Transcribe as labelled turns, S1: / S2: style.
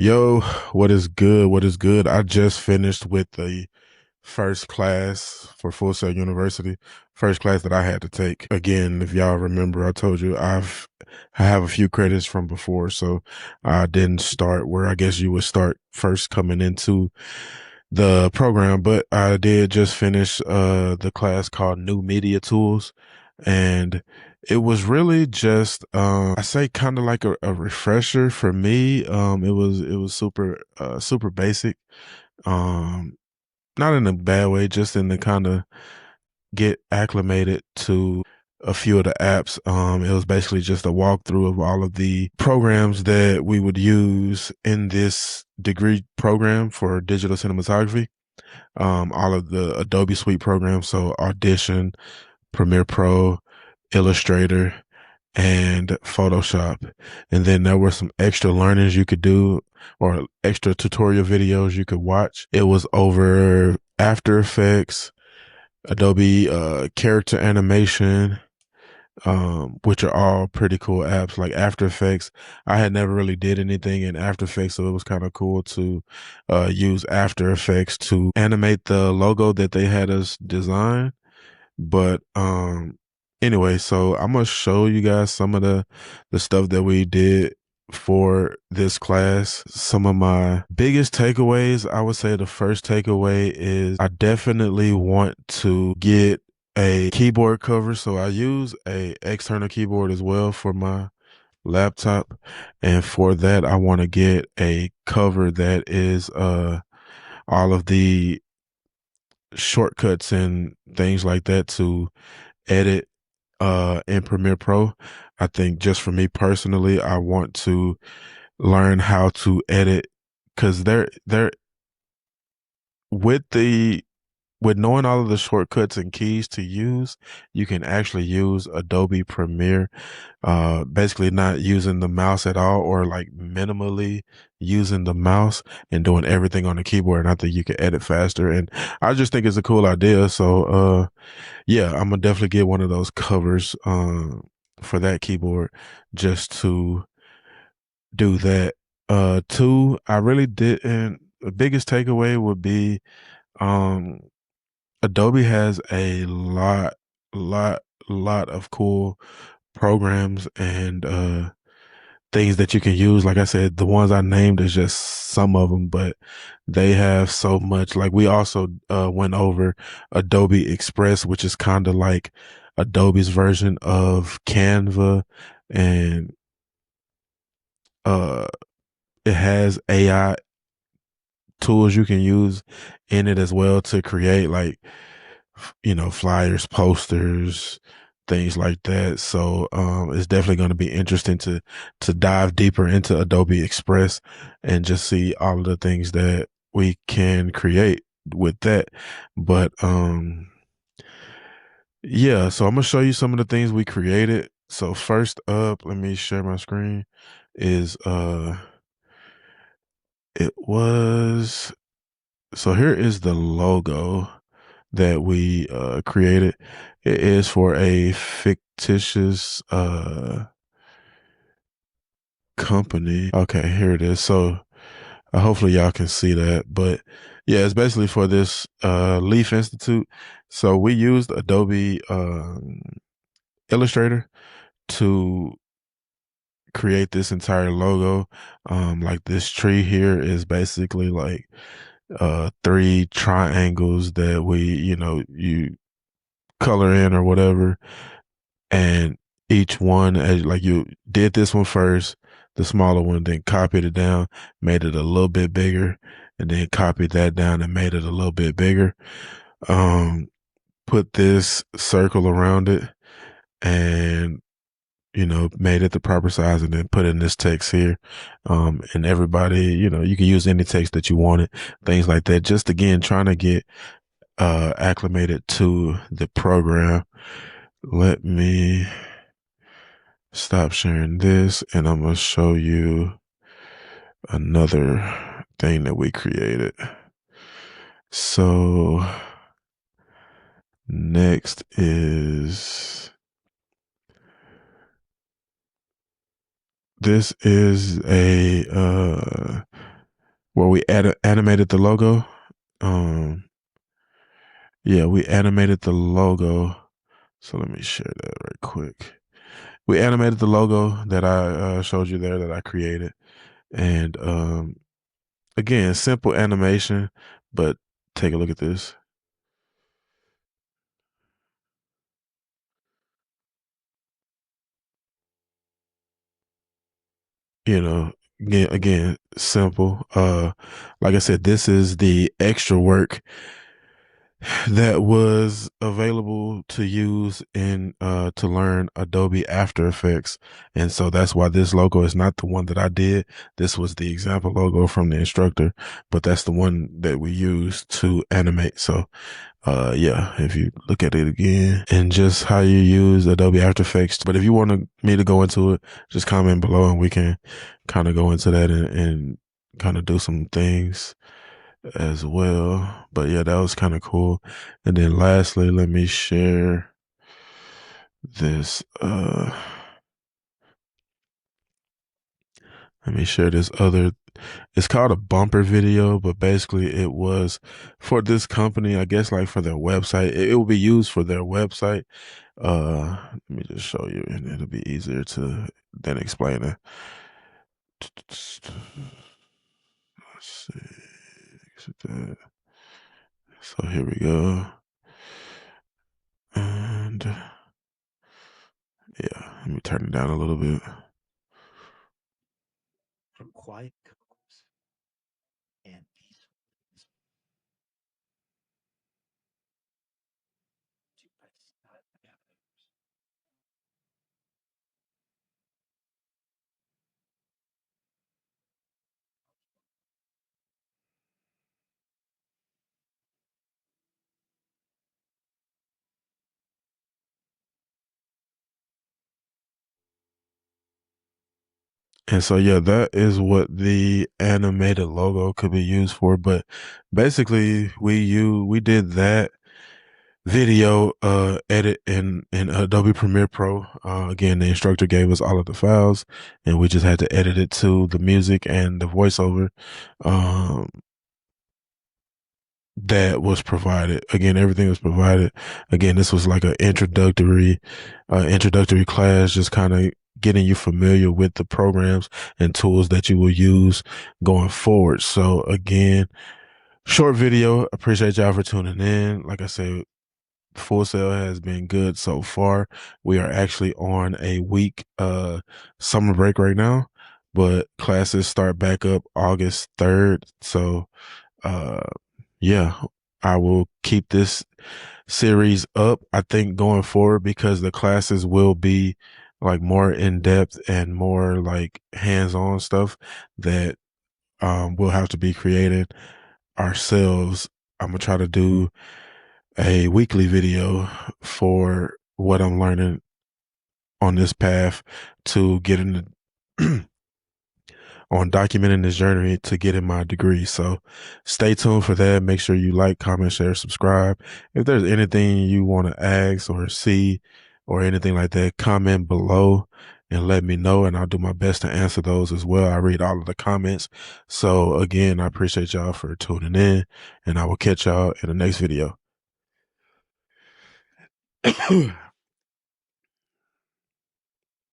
S1: Yo, what is good? What is good? I just finished with the first class for Full Sail University. First class that I had to take. Again, if y'all remember, I told you I have a few credits from before, so I didn't start where I guess you would start first coming into the program, but I did just finish the class called New Media Tools, and it was really just I say kind of like a refresher for me. It was super basic. Um Not in a bad way, just in the kind of get acclimated to a few of the apps. It was basically just a walkthrough of all of the programs that we would use in this degree program for digital cinematography. All of the Adobe Suite programs, so Audition, Premiere Pro, Illustrator, and Photoshop. And then there were some extra learnings you could do or extra tutorial videos you could watch. It was over After Effects, Adobe character animation, which are all pretty cool apps. Like After Effects, I had never really did anything in After Effects, so it was kind of cool to use After Effects to animate the logo that they had us design. But anyway, so I'm gonna show you guys some of the stuff that we did for this class. Some of my biggest takeaways, I would say the first takeaway is I definitely want to get a keyboard cover. So I use a external keyboard as well for my laptop. And for that, I want to get a cover that is all of the shortcuts and things like that to edit in Premiere Pro. I think just for me personally, I want to learn how to edit because they're with the with knowing all of the shortcuts and keys to use, you can actually use Adobe Premiere, basically not using the mouse at all or like minimally using the mouse and doing everything on the keyboard. And I think you can edit faster. And I just think it's a cool idea. So, yeah, I'm gonna definitely get one of those covers, for that keyboard just to do that. Two, I really didn't. The biggest takeaway would be, um, Adobe has a lot, lot of cool programs and things that you can use. Like I said, the ones I named is just some of them, but they have so much. Like we also went over Adobe Express, which is kind of like Adobe's version of Canva, and uh it has AI tools you can use in it as well to create like flyers, posters, things like that. So it's definitely going to be interesting to dive deeper into Adobe Express and just see all of the things that we can create with that. But yeah, so I'm gonna show you some of the things we created. So first up, let me share my screen. Is it was so here is the logo that we created. It is for a fictitious company. Okay, here it is. So hopefully y'all can see that. But yeah, it's basically for this Leaf Institute. So we used Adobe Illustrator to create this entire logo. Like this tree here is basically like three triangles that you color in or whatever, and each one, as like you did this one first, the smaller one, then copied it down, made it a little bit bigger, and then copied that down and made it a little bit bigger. um Put this circle around it and made it the proper size, and then put in this text here. And everybody, you can use any text that you wanted, things like that, just again trying to get acclimated to the program. Let me stop sharing this, and I'm going to show you another thing that we created. So next is this is a where we animated the logo. Um, yeah, we animated the logo. So let me share that right quick. We animated the logo that I showed you there that I created, and again, simple animation, but take a look at this. You know, again, simple. Like I said, this is the extra work that was available to use in to learn Adobe After Effects. And so that's why this logo is not the one that I did. This was the example logo from the instructor, but that's the one that we used to animate. So yeah, if you look at it again and just how you use Adobe After Effects. But if you want me to go into it, just comment below and we can kind of go into that and kind of do some things as well. But yeah, that was kind of cool. And then lastly, this let me share this other, it's called a bumper video, but basically it was for this company, I guess like for their website. It will be used for their website. Let me just show you and it'll be easier to then explain it. Let's see. So here we go. And yeah, let me turn it down a little bit. From quiet coves and peaceful and so yeah, that is what the animated logo could be used for. But basically we did that video edit in Adobe Premiere Pro. Again, the instructor gave us all of the files and we just had to edit it to the music and the voiceover um that was provided. Again, everything was provided. Again, this was like an introductory class, just kind of getting you familiar with the programs and tools that you will use going forward. So again, short video. Appreciate y'all for tuning in. Like I said, Full Sail has been good so far. We are actually on a week summer break right now, but classes start back up August 3rd. So uh yeah, I will keep this series up, I think, going forward because the classes will be like more in depth and more like hands-on stuff that we'll have to be creating ourselves. I'm gonna try to do a weekly video for what I'm learning on this path to get into on documenting this journey to getting my degree. So stay tuned for that. Make sure you like, comment, share, subscribe. If there's anything you want to ask or see or anything like that, comment below and let me know. And I'll do my best to answer those as well. I read all of the comments. So again, I appreciate y'all for tuning in and I will catch y'all in the next video.